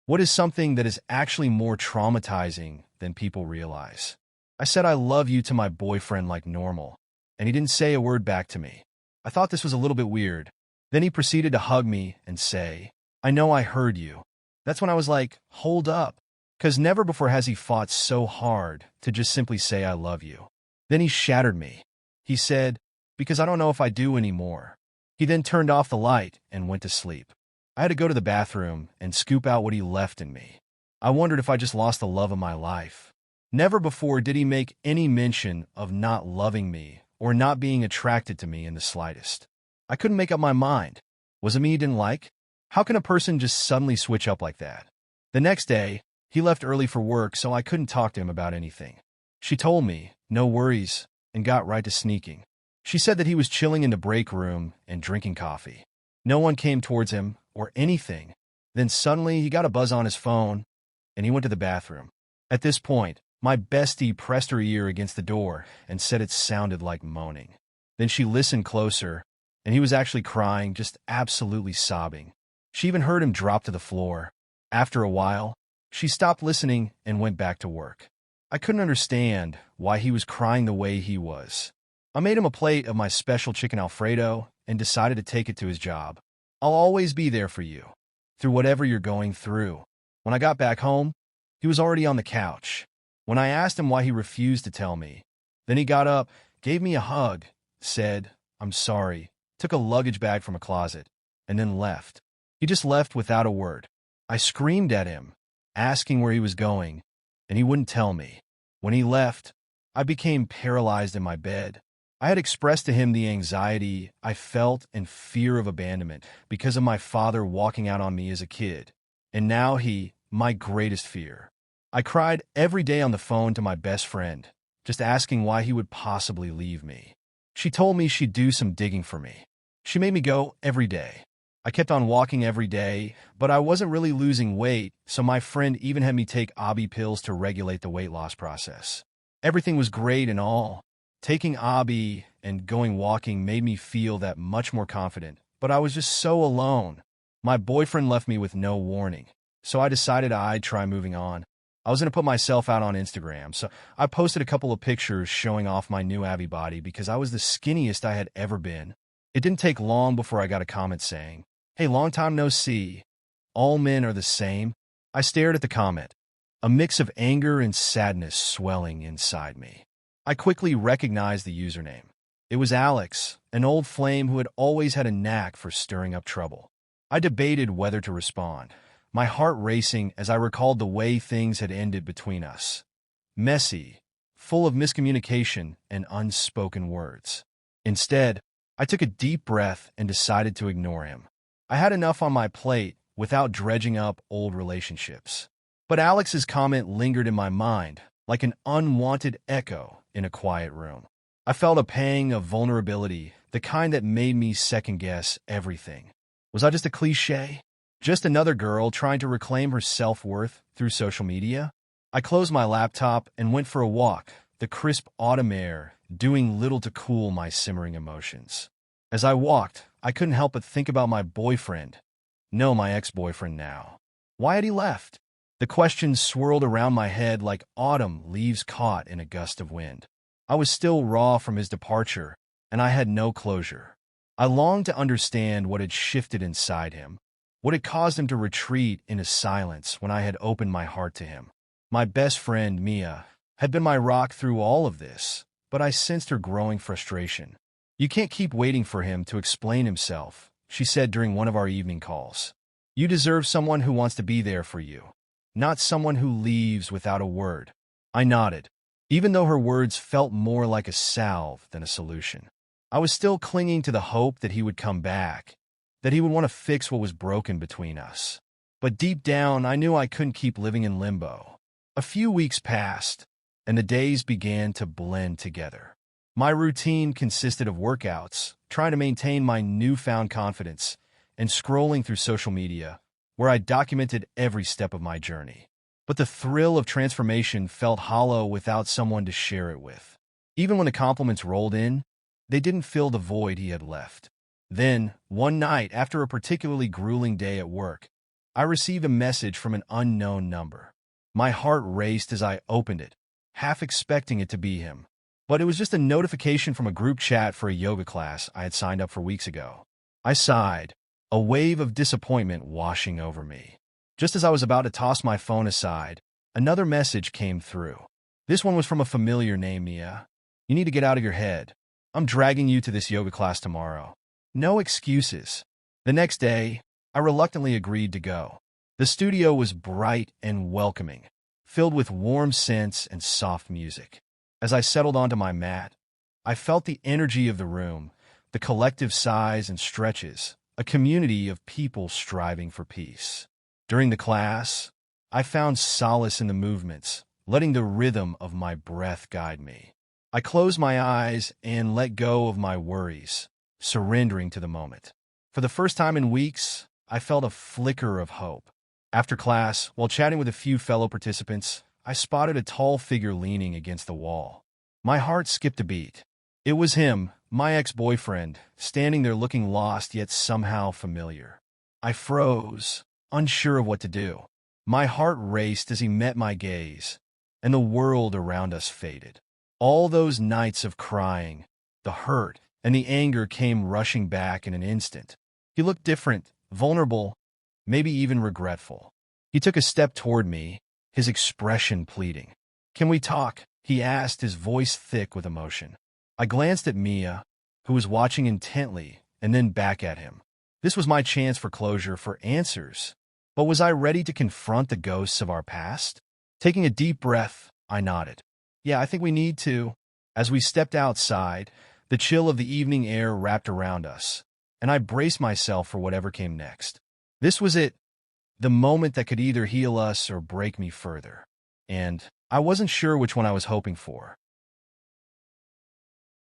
What is something that is actually more traumatizing than people realize? I said I love you to my boyfriend like normal, and he didn't say a word back to me. I thought this was a little bit weird. Then he proceeded to hug me and say, I know I heard you. That's when I was like, hold up. Because never before has he fought so hard to just simply say I love you. Then he shattered me. He said, because I don't know if I do anymore. He then turned off the light and went to sleep. I had to go to the bathroom and scoop out what he left in me. I wondered if I just lost the love of my life. Never before did he make any mention of not loving me or not being attracted to me in the slightest. I couldn't make up my mind. Was it me he didn't like? How can a person just suddenly switch up like that? The next day, he left early for work, so I couldn't talk to him about anything. She told me, no worries, and got right to sneaking. She said that he was chilling in the break room and drinking coffee. No one came towards him or anything. Then suddenly he got a buzz on his phone, and he went to the bathroom. At this point, my bestie pressed her ear against the door and said it sounded like moaning. Then she listened closer, and he was actually crying, just absolutely sobbing. She even heard him drop to the floor. After a while, she stopped listening and went back to work. I couldn't understand why he was crying the way he was. I made him a plate of my special chicken Alfredo and decided to take it to his job. I'll always be there for you, through whatever you're going through. When I got back home, he was already on the couch. When I asked him why he refused to tell me, then he got up, gave me a hug, said, I'm sorry, took a luggage bag from a closet, and then left. He just left without a word. I screamed at him, asking where he was going, and he wouldn't tell me. When he left, I became paralyzed in my bed. I had expressed to him the anxiety I felt and fear of abandonment because of my father walking out on me as a kid. And now he, my greatest fear. I cried every day on the phone to my best friend, just asking why he would possibly leave me. She told me she'd do some digging for me. She made me go every day. I kept on walking every day, but I wasn't really losing weight, so my friend even had me take Abi pills to regulate the weight loss process. Everything was great and all. Taking Abi and going walking made me feel that much more confident, but I was just so alone. My boyfriend left me with no warning, so I decided I'd try moving on. I was going to put myself out on Instagram, so I posted a couple of pictures showing off my new Abi body because I was the skinniest I had ever been. It didn't take long before I got a comment saying, hey, long time no see. All men are the same. I stared at the comment, a mix of anger and sadness swelling inside me. I quickly recognized the username. It was Alex, an old flame who had always had a knack for stirring up trouble. I debated whether to respond, my heart racing as I recalled the way things had ended between us. Messy, full of miscommunication and unspoken words. Instead, I took a deep breath and decided to ignore him. I had enough on my plate without dredging up old relationships. But Alex's comment lingered in my mind, like an unwanted echo in a quiet room. I felt a pang of vulnerability, the kind that made me second-guess everything. Was I just a cliché? Just another girl trying to reclaim her self-worth through social media? I closed my laptop and went for a walk, the crisp autumn air doing little to cool my simmering emotions. As I walked, I couldn't help but think about my boyfriend. No, my ex-boyfriend now. Why had he left? The questions swirled around my head like autumn leaves caught in a gust of wind. I was still raw from his departure, and I had no closure. I longed to understand what had shifted inside him, what had caused him to retreat into silence when I had opened my heart to him. My best friend, Mia, had been my rock through all of this, but I sensed her growing frustration. You can't keep waiting for him to explain himself, she said during one of our evening calls. You deserve someone who wants to be there for you, not someone who leaves without a word. I nodded, even though her words felt more like a salve than a solution. I was still clinging to the hope that he would come back, that he would want to fix what was broken between us. But deep down, I knew I couldn't keep living in limbo. A few weeks passed, and the days began to blend together. My routine consisted of workouts, trying to maintain my newfound confidence, and scrolling through social media, where I documented every step of my journey. But the thrill of transformation felt hollow without someone to share it with. Even when the compliments rolled in, they didn't fill the void he had left. Then, one night, after a particularly grueling day at work, I received a message from an unknown number. My heart raced as I opened it, half expecting it to be him. But it was just a notification from a group chat for a yoga class I had signed up for weeks ago. I sighed, a wave of disappointment washing over me. Just as I was about to toss my phone aside, another message came through. This one was from a familiar name, Mia. You need to get out of your head. I'm dragging you to this yoga class tomorrow. No excuses. The next day, I reluctantly agreed to go. The studio was bright and welcoming, filled with warm scents and soft music. As I settled onto my mat, I felt the energy of the room, the collective sighs and stretches, a community of people striving for peace. During the class, I found solace in the movements, letting the rhythm of my breath guide me. I closed my eyes and let go of my worries, surrendering to the moment. For the first time in weeks, I felt a flicker of hope. After class, while chatting with a few fellow participants, I spotted a tall figure leaning against the wall. My heart skipped a beat. It was him, my ex-boyfriend, standing there looking lost yet somehow familiar. I froze, unsure of what to do. My heart raced as he met my gaze, and the world around us faded. All those nights of crying, the hurt, and the anger came rushing back in an instant. He looked different, vulnerable, maybe even regretful. He took a step toward me, his expression pleading. "Can we talk?" he asked, his voice thick with emotion. I glanced at Mia, who was watching intently, and then back at him. This was my chance for closure, for answers. But was I ready to confront the ghosts of our past? Taking a deep breath, I nodded. "Yeah, I think we need to." As we stepped outside, the chill of the evening air wrapped around us, and I braced myself for whatever came next. This was it, the moment that could either heal us or break me further. And I wasn't sure which one I was hoping for.